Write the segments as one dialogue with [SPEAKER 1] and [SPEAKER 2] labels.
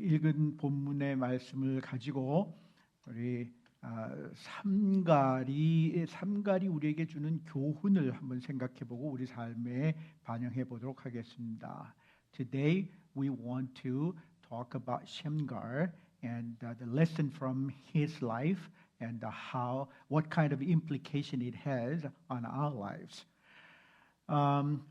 [SPEAKER 1] 읽은 본문의 말씀을 가지고 우리 삼갈이 우리에게 주는 교훈을 한번 생각해보고 우리 삶에 반영해 보도록 하겠습니다. Today we want to talk about Shamgar and the lesson from his life and what kind of implication it has on our lives.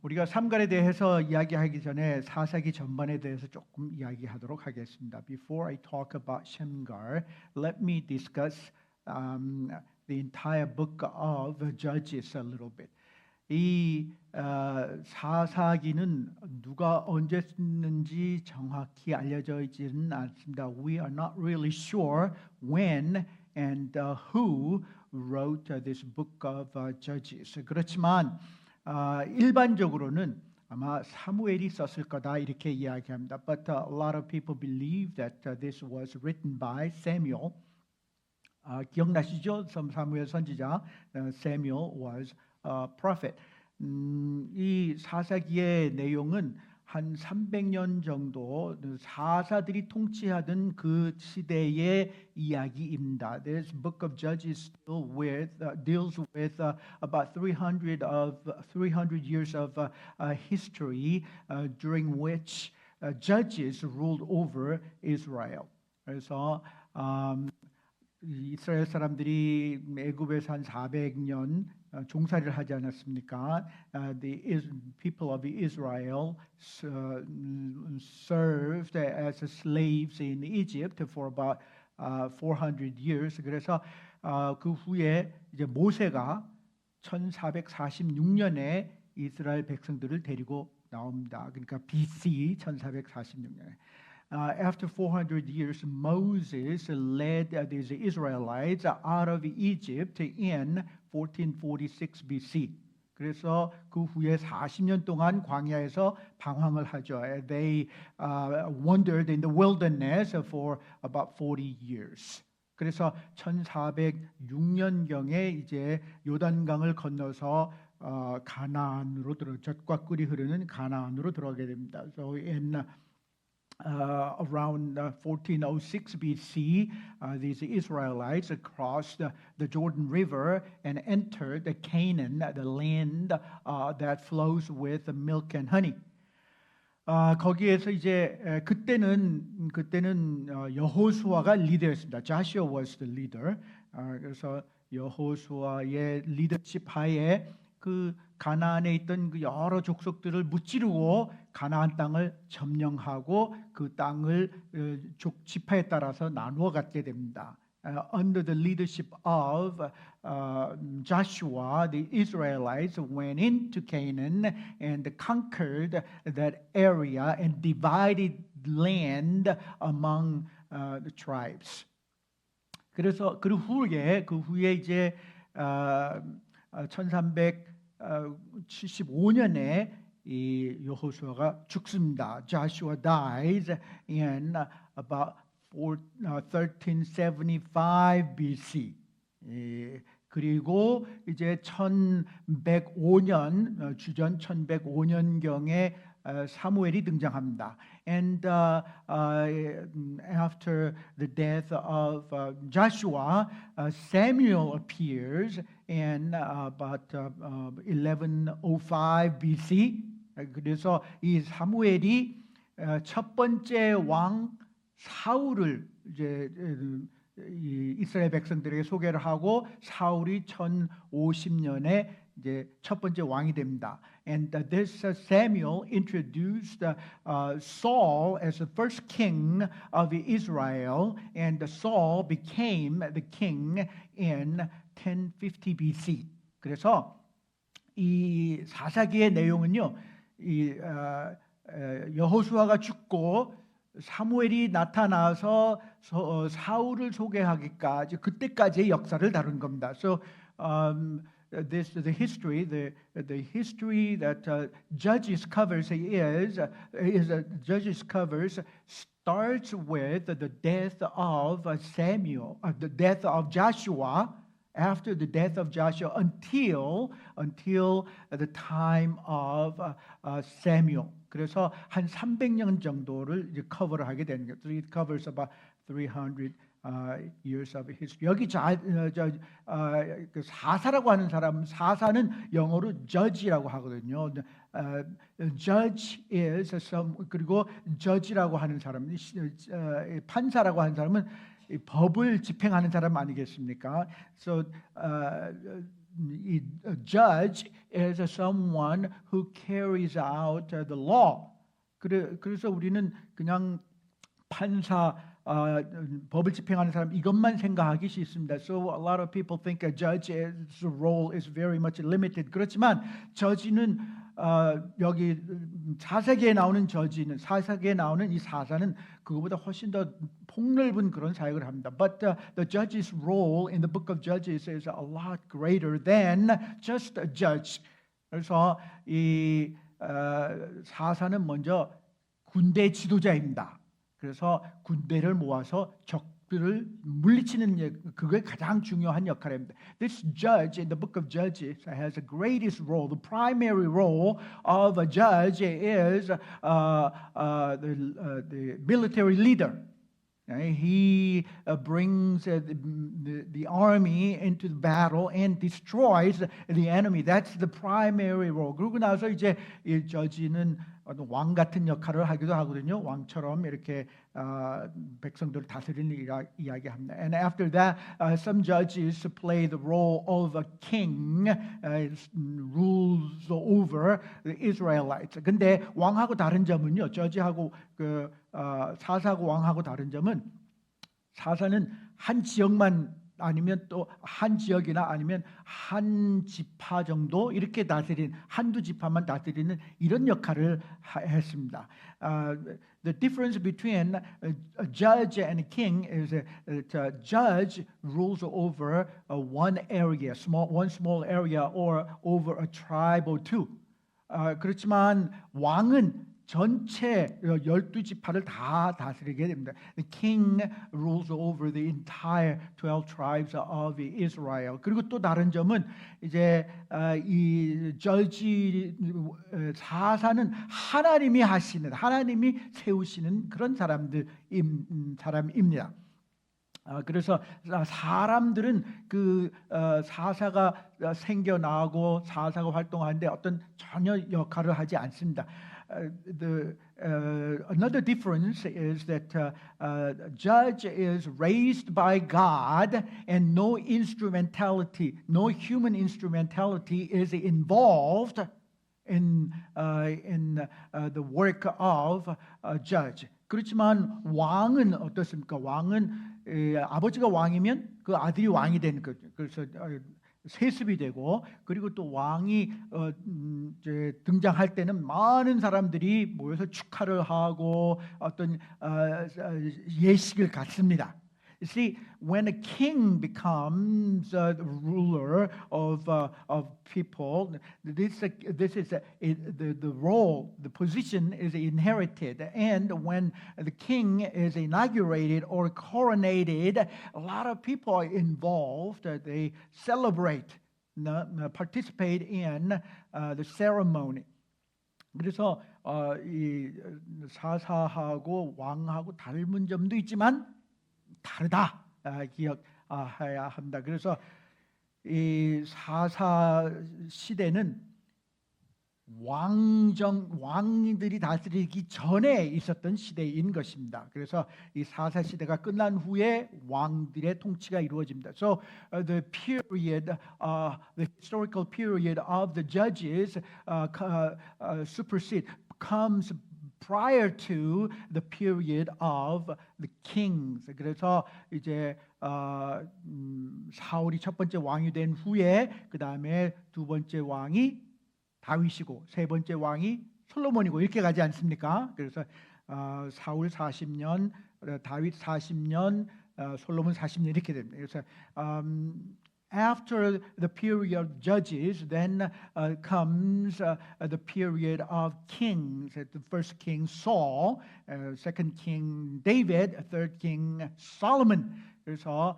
[SPEAKER 1] 우리가 삼갈에 대해서 이야기하기 전에 사사기 전반에 대해서 조금 이야기하도록 하겠습니다. Before I talk about Shamgar, let me discuss the entire book of Judges a little bit. 이 사사기는 누가 언제 썼는지 정확히 알려져 있지는 않습니다. We are not really sure when and who wrote this book of Judges. 그렇지만 일반적으로는 아마 사무엘이 썼을 거다 이렇게 이야기합니다. But a lot of people believe that this was written by Samuel. 기억나시죠? 사무엘 선지자. Samuel was a prophet. 이 사사기의 내용은 한 300년 정도 사사들이 통치하던 그 시대의 이야기입니다. This book of Judges deals with about 300 years of history during which judges ruled over Israel. 그래서 이스라엘 사람들이 애굽에서 한 400년 종살이를 하지 않았습니까? The people of Israel served as slaves in Egypt for about 400 years. 그래서 그 후에 이제 모세가 1446년에 이스라엘 백성들을 데리고 나옵니다. 그러니까 BC 1446년에. After 400 years, Moses led these Israelites out of Egypt in 1446 BC. 그래서 그 후에 40년 동안 광야에서 방황을 하죠. They wandered in the wilderness for about 40 years. 그래서 1406년경에 이제 요단강을 건너서 가나안으로 젖과 꿀이 흐르는 가나안으로 들어가게 됩니다. So in around 1406 BC, these Israelites crossed the Jordan River and entered Canaan, the land that flows with milk and honey. 거기에서 이제 그때는 여호수아가 리더였습니다. Joshua was the leader. 그래서 여호수아의 리더십 하에 그 가나안에 있던 그 여러 족속들을 무찌르고 가나안 땅을 점령하고 그 땅을 지파에 따라서 나누어 갖게 됩니다. Under the leadership of Joshua, the Israelites went into Canaan and conquered that area and divided land among the tribes. 그래서 그 후에 이제 1375년에 이 여호수아가 죽습니다. Joshua dies in about 1375 BC. 그리고 이제 1105년 주전 1105년경에 사무엘이 등장합니다. And after the death of Joshua, Samuel appears in about 1105 BC. 그래서 이 사무엘이 첫 번째 왕 사울을 이제 이스라엘 백성들에게 소개를 하고 사울이 1050년에 이제 첫 번째 왕이 됩니다. And this Samuel introduced Saul as the first king of Israel, and Saul became the king in 1050 BC. 그래서 이 사사기의 내용은요, 이 여호수아가 죽고 사무엘이 나타나서 사울을 소개하기까지 그때까지의 역사를 다룬 겁니다. So the history that Judges covers starts with the death of Samuel, the death of Joshua. After the death of Joshua until the time of Samuel. 그래서 한 300년 정도를 이제 커버를 하게 되는 거죠. It covers about 300 years of history. 여기 그 사사라고 하는 사람, 사사는 영어로 judge라고 하거든요. Judge is some, 그리고 judge라고 하는 사람, 판사라고 하는 사람은 법을 집행하는 사람 아니겠습니까? So judge is someone who carries out the law. 그래서 우리는 그냥 판사, 법을 집행하는 사람 이것만 생각하기 쉽습니다. So a lot of people think a judge's role is very much limited. 그렇지만 저지는 여기 사사기에 나오는 저지는 사사기에 나오는 이 사사는 그거보다 훨씬 더 폭넓은 그런 사역을 합니다. But the judge's role in the book of Judges is a lot greater than just a judge. 그래서 이 사사는 먼저 군대 지도자입니다. 그래서 군대를 모아서 적들을 물리치는 그게 가장 중요한 역할입니다. This judge in the book of Judges has the greatest role. The primary role of a judge is the military leader. He brings the army into the battle and destroys the enemy. That's the primary role. 그러고 나서 이제 이 저지는 왕 같은 역할을 하기도 하거든요. 왕처럼 이렇게 백성들을 다스리는 이야기합니다. And after that, some judges play the role of a king, rules over the Israelites. 근데 왕하고 다른 점은요. 저지하고 그 사사하고 왕하고 다른 점은 사사는 한 지역만 아니면 또 한 지역이나 아니면 한 지파 정도 이렇게 다스리는 한두 지파만 다스리는 이런 역할을 했습니다. The difference between a judge and a king is that a judge rules over one area, one small area, or over a tribe or two. 그렇지만 왕은 전체 12지파를 다 다스리게 됩니다. The king rules over the entire 12 tribes of Israel. 그리고 또 다른 점은 이제 이 저지 사사는 하나님이 하시는, 하나님이 세우시는 그런 사람입니다. 그래서 사람들은 그 사사가 생겨나고 사사가 활동하는데 어떤 전혀 역할을 하지 않습니다. Another difference is that judge is raised by God, and no instrumentality, no human instrumentality is involved in the work of a judge. 그렇지만 왕은 어떻습니까? 왕은 아버지가 왕이면 그 아들이 왕이 되는 거죠. 그래서 세습이 되고 그리고 또 왕이 이제 등장할 때는 많은 사람들이 모여서 축하를 하고 어떤 예식을 갖습니다. You see, when a king becomes the ruler of people, this is the role, the position is inherited. And when the king is inaugurated or coronated, a lot of people are involved. They celebrate, participate in the ceremony. 그래서 이 사사하고 왕하고 닮은 점도 있지만 다르다 기억해야 합니다. 그래서 이 사사 시대는 왕들이 다스리기 전에 있었던 시대인 것입니다. 그래서 이 사사 시대가 끝난 후에 왕들의 통치가 이루어집니다. So the period, the historical period of the judges comes prior to the period of the kings. 그래서 이제 사울이 첫 번째 왕이 된 후에 그 다음에 두 번째 왕이 다윗이고 세 번째 왕이 솔로몬이고 이렇게 가지 않습니까? 그래서 사울 40년, 다윗 40년, 솔로몬 40년 이렇게 됩니다. 그래서 after the period of judges, then comes the period of kings. The first king Saul, second king David, third king Solomon. 그래서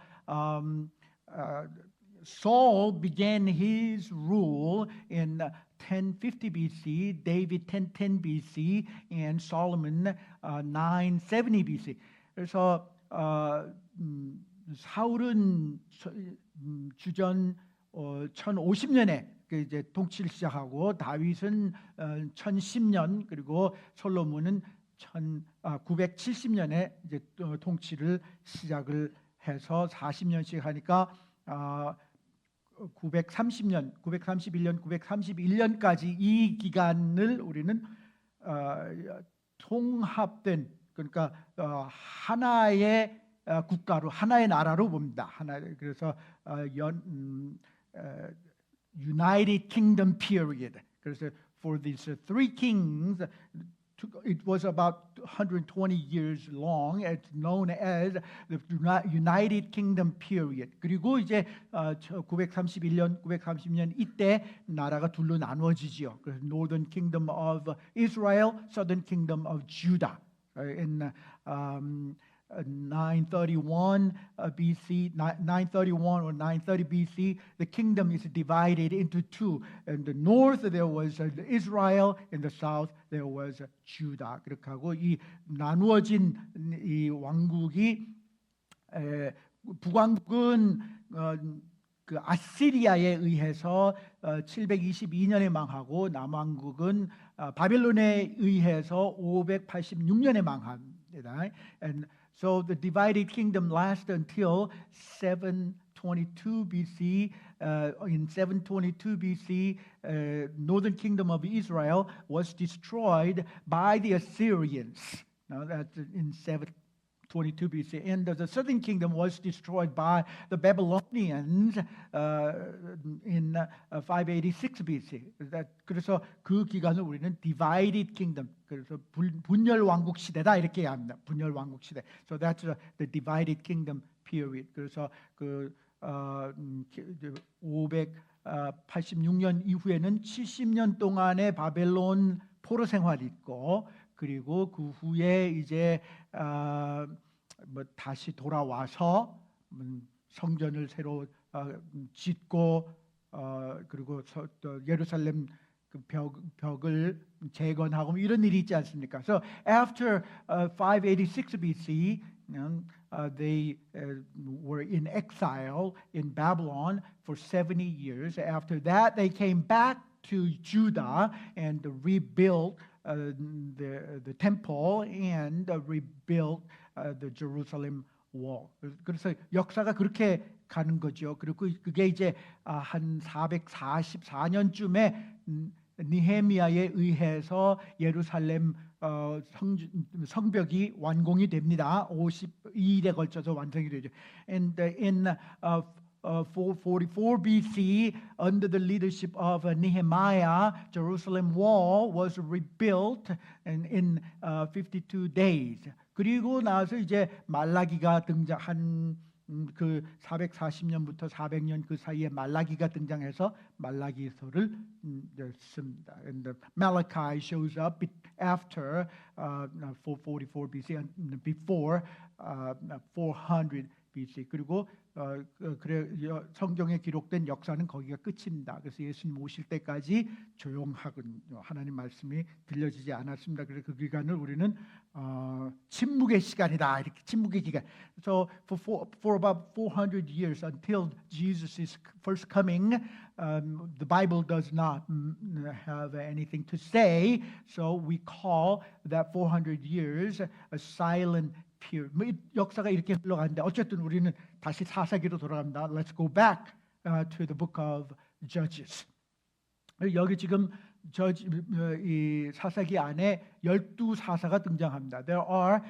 [SPEAKER 1] Saul began his rule in 1050 BC, David 1010 BC, and Solomon 970 BC. 그래서 사울은 주전 1050년에 이제 통치를 시작하고 다윗은 1010년 그리고 솔로몬은 970년에 이제 통치를 시작을 해서 40년씩 하니까 930년, 931년, 931년까지 이 기간을 우리는 통합된 그러니까 하나의 국가로 하나의 나라로 봅니다. 그래서 United Kingdom period. 그래서 for these three kings, it was about 120 years long. It's known as the United Kingdom period. 그리고 이제 931년, 930년 이때 나라가 둘로 나누어지지요. 그래서 Northern Kingdom of Israel, Southern Kingdom of Judah. In 931 BC, 931 or 930 BC, the kingdom is divided into two. In the north there was Israel, in the south there was Judah. 그렇게 하고 이 나누어진 이 왕국이 북왕국은 그 아시리아에 의해서 722년에 망하고 남왕국은 바벨론에 의해서 586년에 망합니다. And so the divided kingdom lasted until 722 BC. In 722 BC, northern kingdom of Israel was destroyed by the Assyrians. Now that's in 722 BC. And the southern kingdom was destroyed by the Babylonians in 586 BC. 그래서 그 기간을 우리는 divided kingdom, 그래서 분열 왕국 시대다 이렇게 합니다. 분열 왕국 시대. So that's the divided kingdom period. 그래서 그 586년 이후에는 70년 동안의 바벨론 포로 생활이 있고, 그리고 그 후에 이제 다시 돌아와서 성전을 새로 짓고 그리고 예루살렘 벽을 재건하고 이런 일이 있지 않습니까? So after 586 BC, they were in exile in Babylon for 70 years. After that, they came back to Judah and rebuilt the temple and rebuilt the Jerusalem wall. 그래서 역사가 그렇게 가는 거죠. 그리고 그게 이제 한 444년쯤에 느헤미야에 의해서 예루살렘 성벽이 완공이 됩니다. 52일에 걸쳐서 완성이 되죠. And in 444 BC, under the leadership of Nehemiah, Jerusalem wall was rebuilt in 52 days. 그리고 나서 이제 말라기가 등장한 그 440년부터 400년 그 사이에 말라기가 등장해서 말라기서를 씁니다. And Malachi shows up after 444 BC and before 400 BC. 그리고 그래 성경에 기록된 역사는 거기가 끝입니다. 그래서 예수님 오실 때까지 조용하군요. 하나님 말씀이 들려지지 않았습니다. 그래서 그 기간을 우리는 침묵의 시간이다. 이렇게 침묵의 기간. So for about 400 years until Jesus' first coming, the Bible does not have anything to say. So we call that 400 years a silent period. 역사가 이렇게 흘러가는데 어쨌든 우리는 다시 사사기로 돌아갑니다. Let's go back to the book of Judges. 여기 지금 이 사사기 안에 12사사가 등장합니다. There are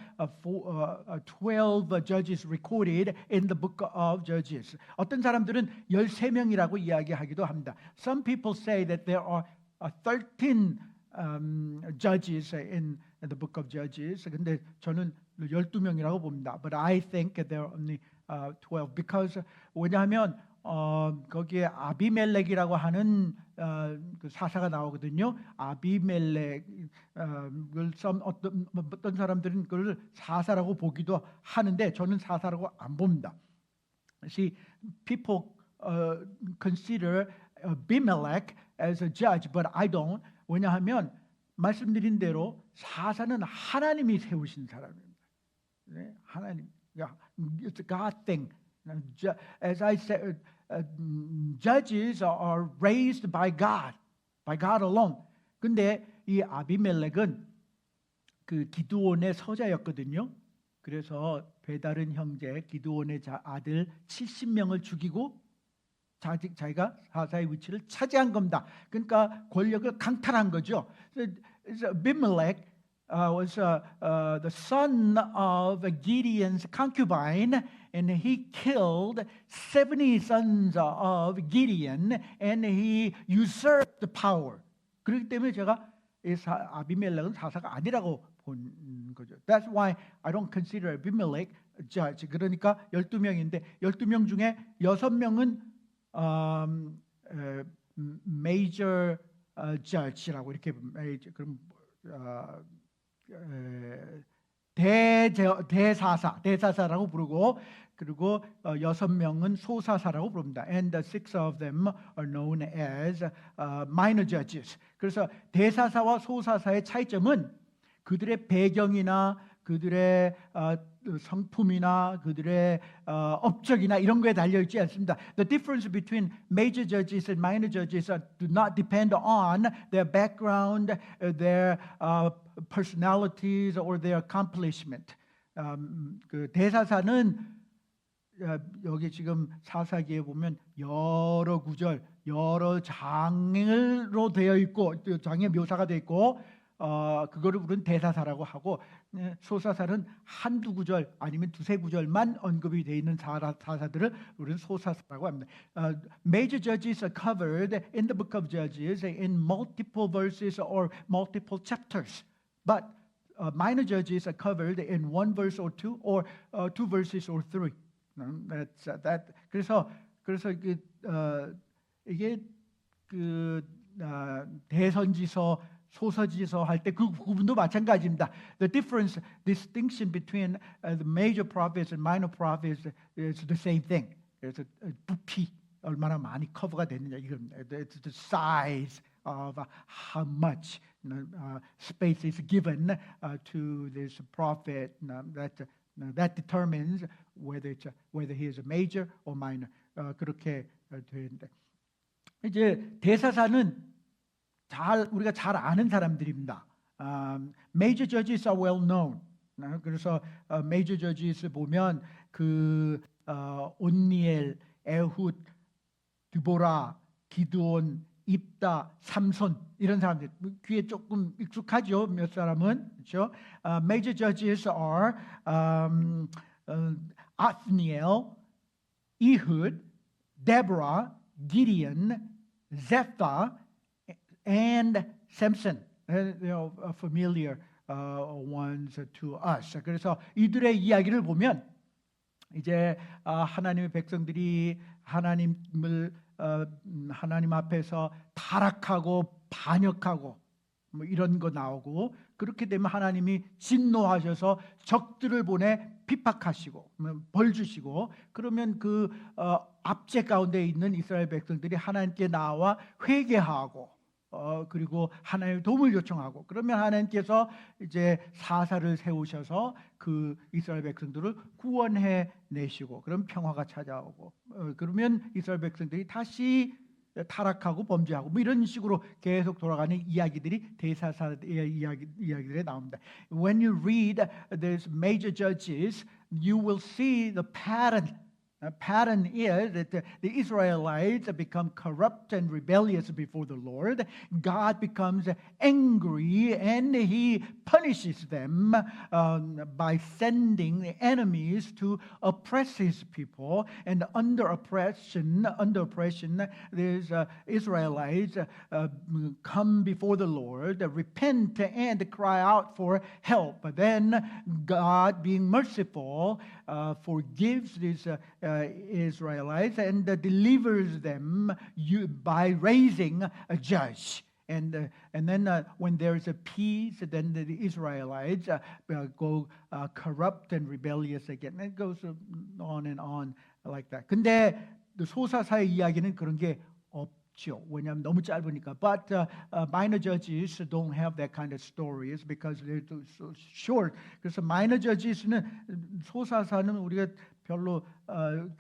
[SPEAKER 1] 12 judges recorded in the book of Judges. 어떤 사람들은 13명이라고 이야기하기도 합니다. Some people say that there are 13 judges in the book of Judges. 근데 저는 12명이라고 봅니다. But I think there are only 12 because 왜냐하면 거기에 아비멜렉이라고 하는 그 사사가 나오거든요. 아비멜렉을 어떤 사람들은 그걸 사사라고 보기도 하는데 저는 사사라고 안 봅니다. See, people consider Abimelech as a judge, but I don't. 왜냐하면 말씀드린 대로 사사는 하나님이 세우신 사람입니다. 네, 하나님, it's a God thing. As I said, judges are raised by God alone. 근데 이 아비멜렉은 그 기드온의 서자였거든요. 그래서 배다른 형제 기드온의 아들 70명을 죽이고 자기가 사사의 위치를 차지한 겁니다. 그러니까 권력을 강탈한 거죠. So Abimelech was the son of Gideon's concubine, and he killed 70 sons of Gideon, and he usurped the power. 그렇기 때문에 제가 아비멜렉은 사사가 아니라고 본 거죠. That's why I don't consider Abimelech a judge. 그러니까 12명인데 12명 중에 6명은 major judge라고 이렇게 그럼 대사사라고 부르고 그리고 6명은 소사사라고 부릅니다. And the 6 of them are known as minor judges. 그래서 대사사와 소사사의 차이점은 그들의 배경이나 그들의 성품이나 그들의 업적이나 이런 거에 달려 있지 않습니다. The difference between major judges and minor judges do not depend on their background, their personalities, or their accomplishment. 그 대사사는 여기 지금 사사기에 보면 여러 구절, 여러 장으로 되어 있고 장의 묘사가 되어 있고 그거를 우리는 대사사라고 하고 소사사는 한두 구절 아니면 두세 구절만 언급이 되어 있는 사사들을 우리는 소사사라고 합니다. Major judges are covered in the book of Judges in multiple verses or multiple chapters, but minor judges are covered in one verse or two, or two verses or three. That's that. 그래서 이게 그 대선지서 소서지서 할 때 그 부분도 마찬가지입니다. The distinction between the major prophets and minor prophets is the same thing. 그래서 부피 얼마나 많이 커버가 됐느냐 이건 it's the size of how much space is given to this prophet that determines whether he is a major or minor. 그렇게 되는데 이제 대사사는 우리가 잘 아는 사람들입니다. Major judges are well known. 그래서 major judges 보면 그 온니엘, 에훗, 드보라, 기드온, 입다, 삼손 이런 사람들 귀에 조금 익숙하죠. 몇 사람은 그렇죠. Major judges are Othniel, Ehud, Deborah, Gideon, Jephthah, and Samson, familiar ones to us. 그래서 이들의 이야기를 보면 이제 하나님의 백성들이 하나님 앞에서 타락하고 반역하고 뭐 이런 거 나오고 그렇게 되면 하나님이 진노하셔서 적들을 보내 핍박하시고 벌 주시고 그러면 그 압제 가운데 있는 이스라엘 백성들이 하나님께 나와 회개하고 그리고 하나님의 도움을 요청하고 그러면 하나님께서 이제 사사를 세우셔서 그 이스라엘 백성들을 구원해 내시고 그럼 평화가 찾아오고 그러면 이스라엘 백성들이 다시 타락하고 범죄하고 뭐 이런 식으로 계속 돌아가는 이야기들이 대사사의 이야기들에 나옵니다. When you read these major judges, you will see the pattern. The pattern is that the Israelites become corrupt and rebellious before the Lord. God becomes angry and He punishes them by sending the enemies to oppress His people. And under oppression, these Israelites come before the Lord, repent and cry out for help. But then God, being merciful, forgives these Israelites and delivers them by raising a judge. And then when there is a peace, then the Israelites go corrupt and rebellious again. It goes on and on like that. 근데 소사사의 이야기는 그런 게 왜냐하면 너무 짧으니까. But minor judges don't have that kind of stories because they're so short. 그래서 minor judges는 소사사는 우리가 별로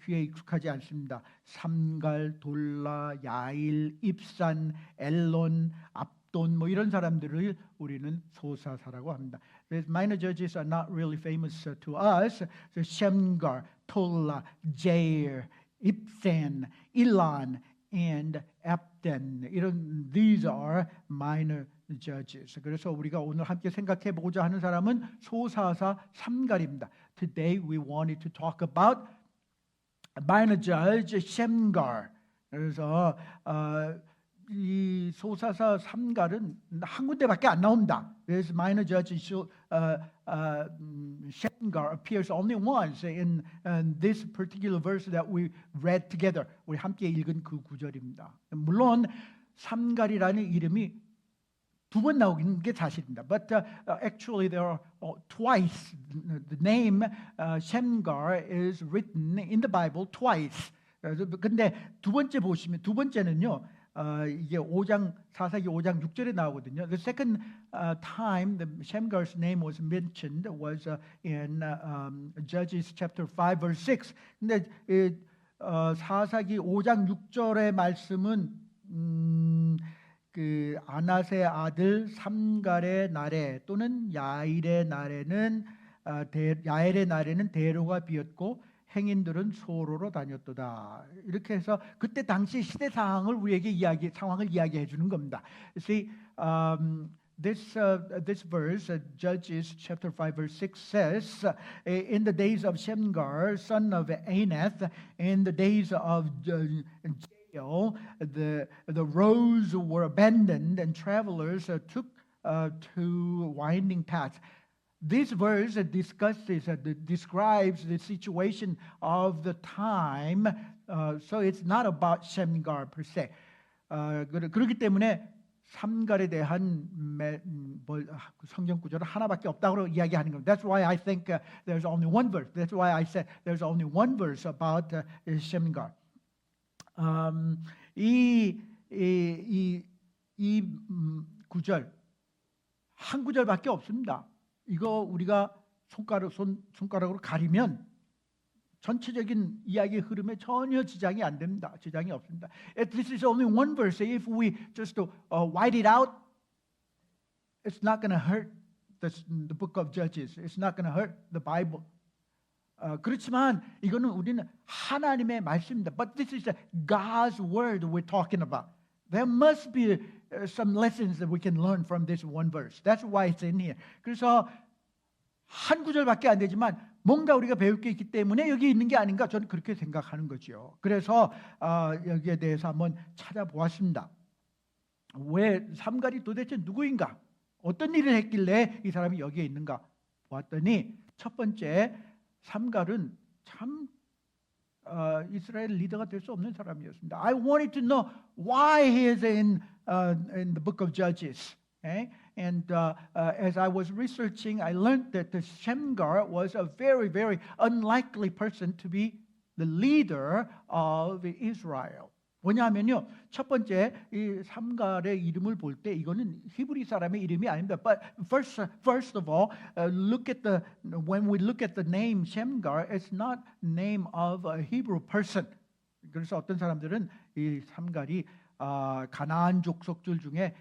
[SPEAKER 1] 귀에 익숙하지 않습니다. 삼갈, 돌라, 야일, 입산, 엘론, 압돈 뭐 이런 사람들을 우리는 소사사라고 합니다. The minor judges are not really famous to us. So Shemgar, Tola, Jair, Ibzan, Elon, and Abden. 이런 these are minor judges. 그래서 우리가 오늘 함께 생각해 보고자 하는 사람은 소사사 삼갈입니다. Today we wanted to talk about minor judge Shemgar. 그래서 이 소사사 삼갈은 한 군데밖에 안 나옵니다. This minor judge Shemgar appears only once in this particular verse that we read together. 우리 함께 읽은 그 구절입니다. 물론 삼갈이라는 이름이 두 번 나오는 게 사실입니다. But actually there are twice. The name Shemgar is written in the Bible twice. 근데 두 번째 보시면 두 번째는요. 이게 5장 사사기 5장 6절에 나오거든요. The second time the Shemgar's name was mentioned was in Judges chapter 5 verse 6. 근데 사사기 5장 6절의 말씀은 그 아낫의 아들 삼갈의 날에 또는 야일의 날에는 야일의 날에는 대로가 비었고 행인들은 소로로 다녔도다. 이렇게 해서 그때 당시 시대 상황을 우리에게 상황을 이야기해 주는 겁니다. See, this verse, Judges chapter 5 verse 6 says, in the days of Shemgar, son of Anath, in the days of Jael, the roads were abandoned and travelers took to winding paths. This verse describes the situation of the time, so it's not about Shemgar per se. 그렇기 때문에 삼갈에 대한 성경 구절은 하나밖에 없다고 이야기하는 겁니다. That's why I think there's only one verse. That's why I said there's only one verse about Shemgar. 이 구절 한 구절밖에 없습니다. 이거 우리가 손가락으로 가리면 전체적인 이야기의 흐름에 전혀 지장이 안 됩니다. 지장이 없습니다. This is only one verse. If we just write it out, it's not going to hurt the book of Judges. It's not going to hurt the Bible. 그렇지만 이거는 우리는 하나님의 말씀입니다. But this is God's word we're talking about. There must be some lessons that we can learn from this one verse. That's why it's in here. 그래서 한 구절밖에 안 되지만 뭔가 우리가 배울 게 있기 때문에 여기 있는 게 아닌가 저는 그렇게 생각하는 거죠. 그래서 여기에 대해서 한번 찾아보았습니다. 왜 삼갈이 도대체 누구인가? 어떤 일을 했길래 이 사람이 여기에 있는가? 보았더니 첫 번째 삼갈은 참 이스라엘 리더가 될 수 없는 사람이었습니다. I wanted to know why he is in the book of Judges. Okay? And as I was researching, I learned that the Shemgar was a very, very unlikely person to be the leader of Israel. 왜냐하면요, 첫 번째 이 삼갈의 이름을 볼 때 이거는 히브리 사람의 이름이 아닙니다. But first of all, when we look at the name Shemgar, it's not name of a Hebrew person. 그래서 어떤 사람들은 이 삼갈이 가나안 족속들 중에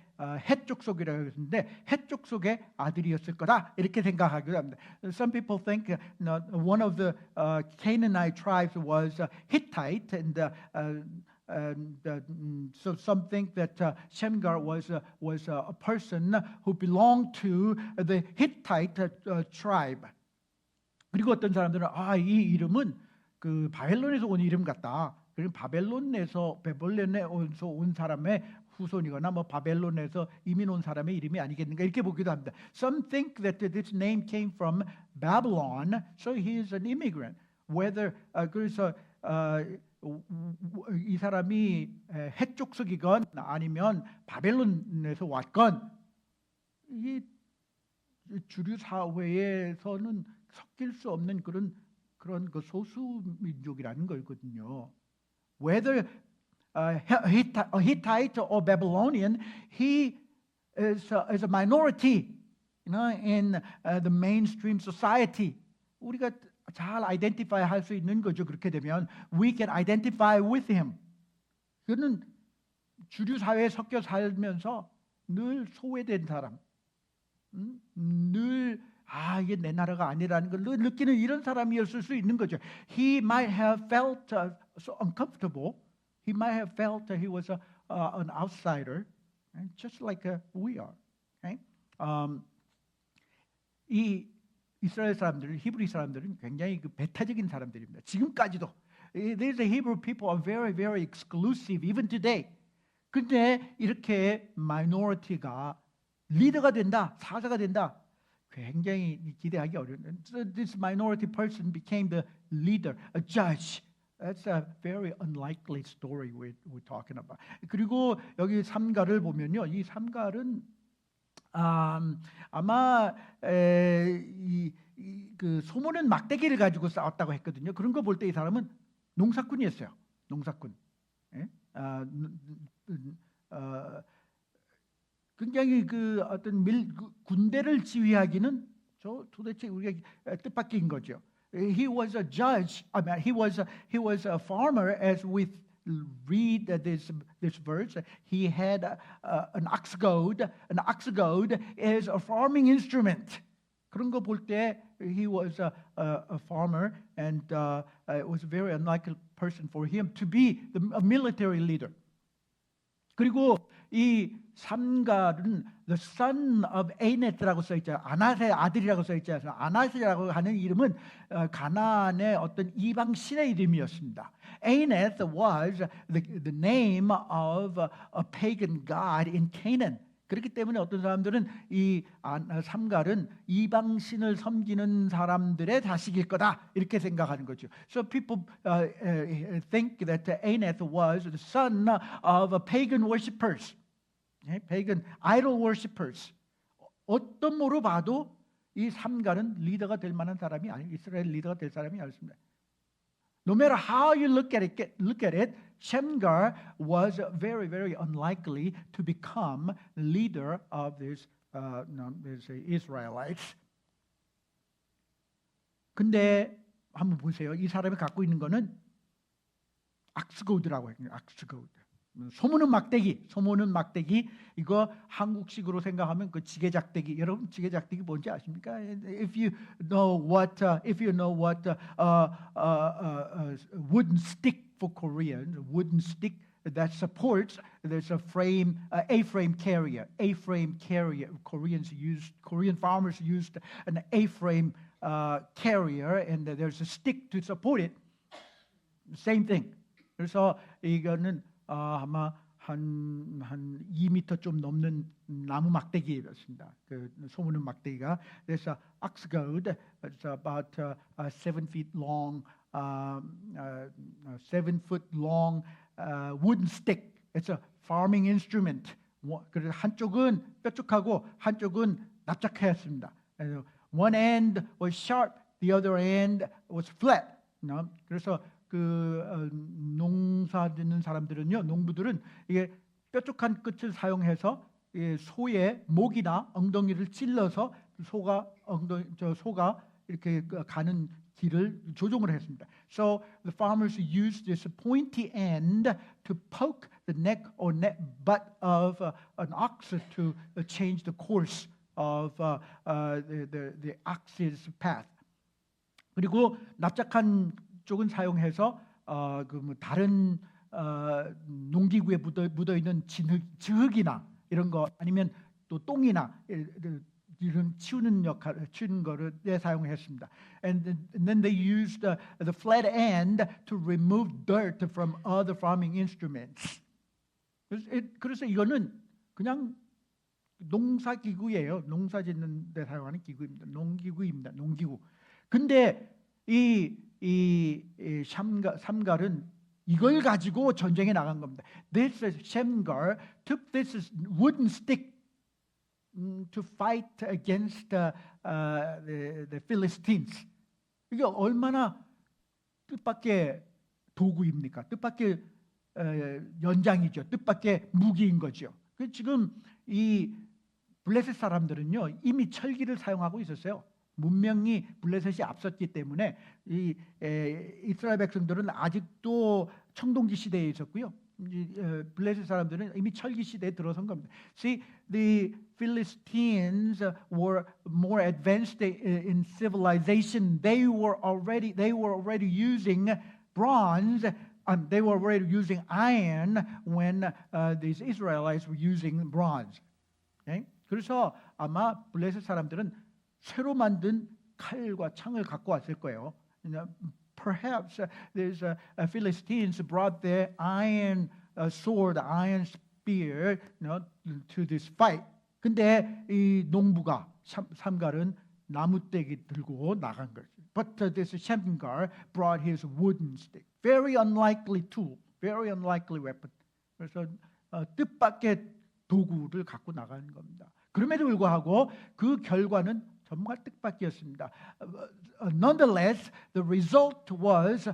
[SPEAKER 1] 헷 족속이라고 했는데 헷 족속의 아들이었을 거다 이렇게 생각하기도 합니다. Some people think one of the Canaanite tribes was Hittite, so some think that Shemgar was a person who belonged to the Hittite tribe. 그리고 어떤 사람들은 이 이름은 그 바벨론에서 온 이름 같다. 그리고 바벨론에서 온 사람의 후손이거나 뭐 바벨론에서 이민 온 사람의 이름이 아니겠는가 이렇게 보기도 합니다. Some think that this name came from Babylon, so he is an immigrant. Whether 그래서 이 사람이 헷 족속이건 아니면 바벨론에서 왔건 이 주류 사회에서는 섞일 수 없는 그런 그 소수 민족이라는 거거든요. Whether Hittite or Babylonian, he is a minority, in the mainstream society. 우리가 잘 아이덴티파이 할 수 있는 거죠. 그렇게 되면 we can identify with him. 그는 주류 사회에 섞여 살면서 늘 소외된 사람, 늘 이게 내 나라가 아니라는 걸 느끼는 이런 사람이었을 수 있는 거죠. He might have felt so uncomfortable. He might have felt that he was an outsider, just like we are. Okay? 이 이스라엘 사람들은, 히브리 사람들은 굉장히 그 배타적인 사람들입니다. 지금까지도. These Hebrew people are very, very exclusive even today. 근데 이렇게 minority가 리더가 된다, 사자가 된다. 굉장히 기대하기 어려운. So this minority person became the leader, a judge. That's a very unlikely story we're talking about. 그리고 여기 삼갈을 보면요, 이 삼갈은 아마 그 소모는 막대기를 가지고 싸웠다고 했거든요. 그런 거 볼 때 이 사람은 농사꾼이었어요. 농사꾼. 예? 굉장히 그 어떤 군대를 지휘하기는 도대체 우리가 뜻밖인 거죠. He was a judge. I mean, he was a farmer. As we read this verse, he had an ox goad. An ox goad is a farming instrument. 그런 거 볼 때 he was a farmer, and it was a very unlikely person for him to be a military leader. 그리고 이 삼갈은 the son of Aneth라고 써 있잖아요. 아낫의 아들이라고 써 있잖아요. 아낫이라고 하는 이름은 가나안의 어떤 이방 신의 이름이었습니다. Aneth was the name of a pagan god in Canaan. 그렇기 때문에 어떤 사람들은 이 삼갈은 이방 신을 섬기는 사람들의 자식일 거다 이렇게 생각하는 거죠. So people think that Aneth was the son of pagan worshippers, pagan idol worshippers. 어떤 모로 봐도 이 삼갈은 리더가 될 만한 사람이 아니, 이스라엘 리더가 될 사람이 아니었습니다. No matter how you look at it, Shamgar was very, very unlikely to become leader of these Israelites. 근데 한번 보세요. 이 사람이 갖고 있는 거는 악스고드라고 해요. 악스고드. 소모는 막대기. 이거 한국식으로 생각하면 그 지게작대기. 여러분 지게작대기 뭔지 아십니까? If you know what wooden stick for Korean, wooden stick that supports, there's a frame, A-frame carrier. Korean farmers used an A-frame carrier, and there's a stick to support it. Same thing. 그래서 이거는 아마 한 2m 좀 넘는 나무 막대기였습니다. 그 소모는 막대기가. There's an ox goad. It's about 7 feet long, 7-foot long wooden stick. It's a farming instrument. 그래서 한쪽은 뾰족하고 한쪽은 납작하였습니다. One end was sharp, the other end was flat. 그래서 그 농사짓는 사람들은요, 농부들은 이게 뾰족한 끝을 사용해서 소의 목이나 엉덩이를 찔러서 소가 이렇게 가는 길을 조종을 했습니다. So the farmers used this pointy end to poke the neck or butt of an ox to change the course of the ox's path. 그리고 납작한 쪽은 사용해서 다른 농기구에 묻어 있는 즈흙이나 이런 거 아니면 또 똥이나 이런 치우는 거를 사용했습니다. And then they used the flat end to remove dirt from other farming instruments. 그래서 이거는 그냥 농사기구예요. 농사 짓는 데 사용하는 기구입니다. 농기구. 근데 이 삼갈은 이걸 가지고 전쟁에 나간 겁니다. This Shamgar took this wooden stick to fight against the Philistines. 이게 얼마나 뜻밖의 도구입니까? 뜻밖의 연장이죠. 뜻밖의 무기인 거죠. 지금 이 블레셋 사람들은요 이미 철기를 사용하고 있었어요. 문명이 블레셋이 앞섰기 때문에 이스라엘 백성들은 아직도 청동기 시대에 있었고요. 블레셋 사람들은 이미 철기 시대에 들어선 겁니다. See, the Philistines were more advanced in civilization. They were already using bronze. They were already using iron when these Israelites were using bronze. Okay? 그래서 아마 블레셋 사람들은 새로 만든 칼과 창을 갖고 왔을 거예요. Perhaps these Philistines brought their iron sword, iron spear, to this fight. 근데 이 농부가 삼갈은 나무떼기 들고 나간 거죠. But this Shamgar brought his wooden stick. Very unlikely tool, very unlikely weapon. 그래서 뜻밖의 도구를 갖고 나가는 겁니다. 그럼에도 불구하고 그 결과는 정말 뜻밖이었습니다. Nonetheless, the result was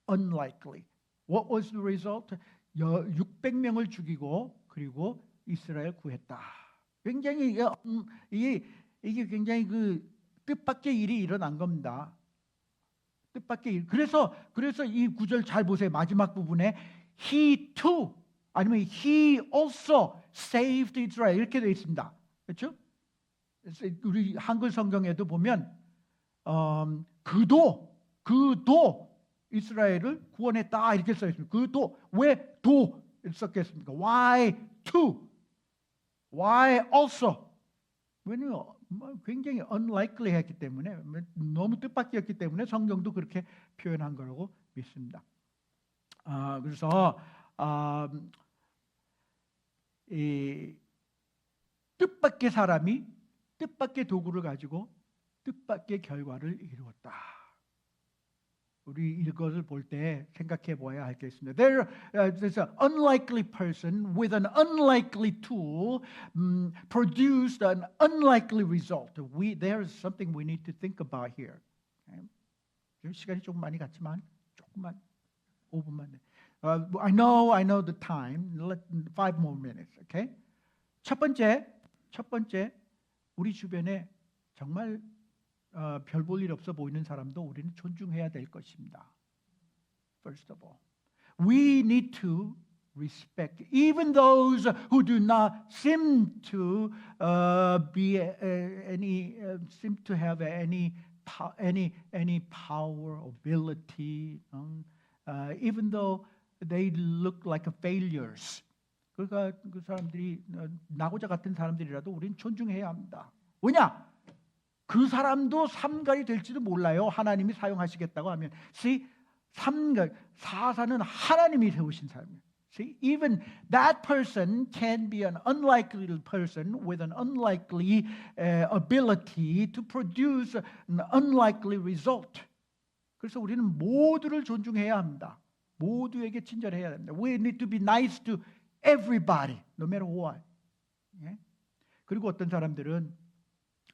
[SPEAKER 1] unlikely. What was the result? 600명을 죽이고 그리고 이스라엘 구했다. 굉장히 이게 굉장히 그 뜻밖의 일이 일어난 겁니다. 뜻밖의 일. 그래서 이 구절 잘 보세요. 마지막 부분에 he too 아니면 he also saved Israel 이렇게 되어 있습니다. 그렇죠? 우리 한글 성경에도 보면 그도 이스라엘을 구원했다 이렇게 써 있습니다. 그도 왜 도 썼겠습니까? Why too? Why also? 왜냐면 굉장히 unlikely했기 때문에 너무 뜻밖이었기 때문에 성경도 그렇게 표현한 거라고 믿습니다. 그래서 이 뜻밖의 사람이 뜻밖의 도구를 가지고 뜻밖의 결과를 이루었다. 우리 이것을 볼 때 생각해 보아야 할 게 있습니다. There's an unlikely person with an unlikely tool produced an unlikely result. There's something we need to think about here. 시간이 조금 많이 갔지만 조금만 5분만. I know the time. 5 more minutes. Okay? 첫 번째 우리 주변에 정말 별 볼 일 없어 보이는 사람도 우리는 존중해야 될 것입니다. First of all, we need to respect even those who do not seem to seem to have any power, ability, even though they look like failures. 그러니까 그 사람들이 나고자 같은 사람들이라도 우리는 존중해야 합니다. 왜냐? 그 사람도 삼갈이 될지도 몰라요. 하나님이 사용하시겠다고 하면. See, 사사는 하나님이 세우신 사람이에요. See, even that person can be an unlikely person with an unlikely ability to produce an unlikely result. 그래서 우리는 모두를 존중해야 합니다. 모두에게 친절해야 합니다. We need to be nice to everybody, no matter what. 예? 그리고 어떤 사람들은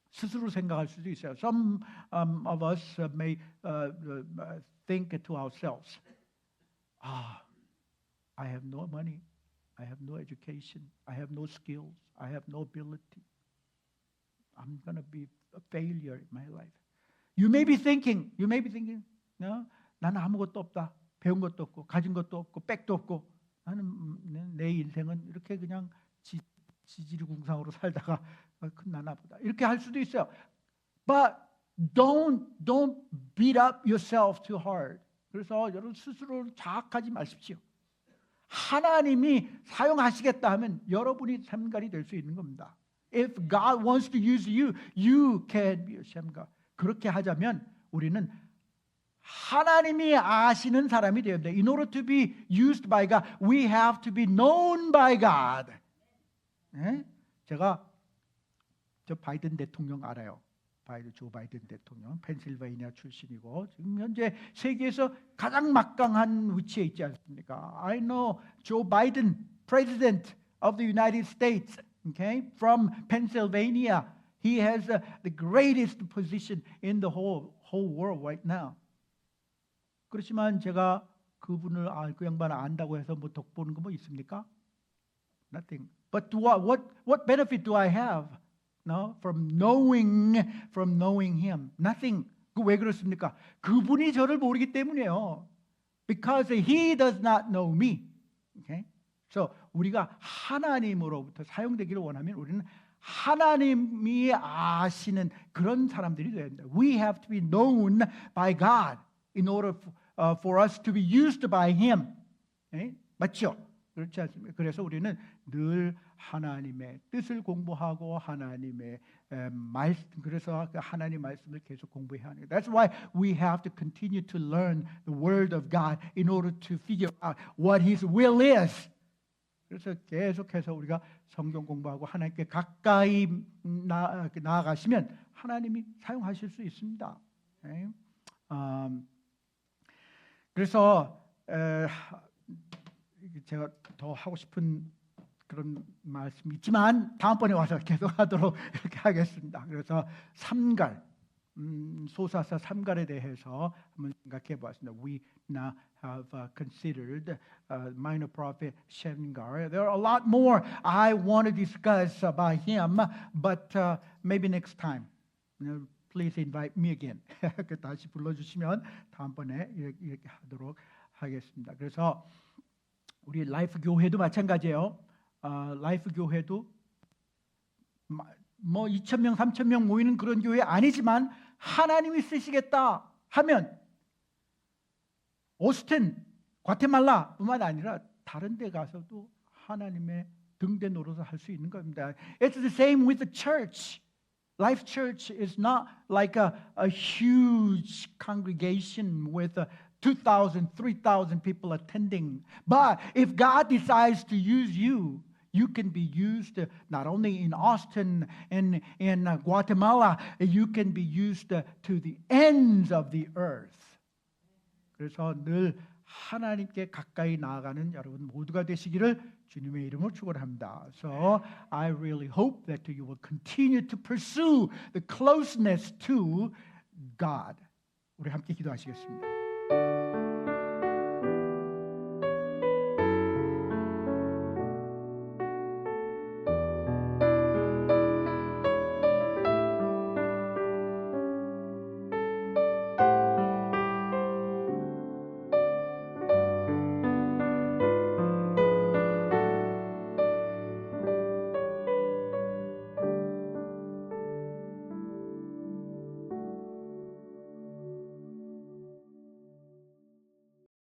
[SPEAKER 1] 스스로 생각할 수도 있어요. Some of us may think to ourselves, I have no money, I have no education, I have no skills, I have no ability. I'm going to be a failure in my life. You may be thinking, no, 나는 아무것도 없다. 배운 것도 없고, 가진 것도 없고, 백도 없고, 나는 내 인생은 이렇게 그냥 지지리궁상으로 살다가 끝나나 보다. 이렇게 할 수도 있어요. But don't beat up yourself too hard. 그래서 여러분 스스로를 자학하지 마십시오. 하나님이 사용하시겠다 하면 여러분이 삼갈이 될 수 있는 겁니다. If God wants to use you, you can be a 삼갈. 그렇게 하자면 우리는 하나님이 아시는 사람이 되어야 됩니다. In order to be used by God, we have to be known by God. 네? 제가 저 바이든 대통령 알아요. 조 바이든 대통령, 펜실베이니아 출신이고 지금 현재 세계에서 가장 막강한 위치에 있지 않습니까? I know Joe Biden, President of the United States, okay, from Pennsylvania. He has the greatest position in the whole world right now. 그렇지만 제가 그분을 그 양반을 안다고 해서 뭐 덕 보는 거 뭐 있습니까? Nothing. But what benefit do I have? No, from knowing him. Nothing. 그 왜 그렇습니까? 그분이 저를 모르기 때문이에요. Because he does not know me. Okay? So 우리가 하나님으로부터 사용되기를 원하면 우리는 하나님이 아시는 그런 사람들이 돼야 된다. We have to be known by God in order for us to be used by Him. 맞죠? 그렇지 않습니까? 그래서 우리는 늘 하나님의 뜻을 공부하고 하나님의 말씀, 그래서 하나님 말씀을 계속 공부해야 하는 거예요. That's why we have to continue to learn the Word of God in order to figure out what His will is. 그래서 계속해서 우리가 성경 공부하고 하나님께 가까이 나아가시면 하나님이 사용하실 수 있습니다. 그래서 제가 더 하고 싶은 그런 말씀이 있지만 다음번에 와서 계속하도록 이렇게 하겠습니다. 그래서 삼갈, 소사사 삼갈에 대해서 한번 생각해 보았습니다. We now have considered minor prophet Shamgar. There are a lot more I want to discuss about him, but maybe next time. Please invite me again. 다시 불러주시면 다음번에 이렇게 하도록 하겠습니다. 그래서 우리 라이프 교회도 마찬가지예요. 라이프 교회도 뭐 2,000명, 3,000명 모이는 그런 교회 아니지만 하나님이 쓰시겠다 하면 오스틴, 과테말라뿐만 아니라 다른 데 가서도 하나님의 등대 노릇을 할 수 있는 겁니다. It's the same with the church. Life Church is not like a huge congregation with 2,000, 3,000 people attending. But if God decides to use you, you can be used not only in Austin and in Guatemala, you can be used to the ends of the earth. 그래서 늘 하나님께 가까이 나아가는 여러분 모두가 되시기를 주님의 이름으로 축원합니다. So I really hope that you will continue to pursue the closeness to God. 우리 함께 기도하시겠습니다.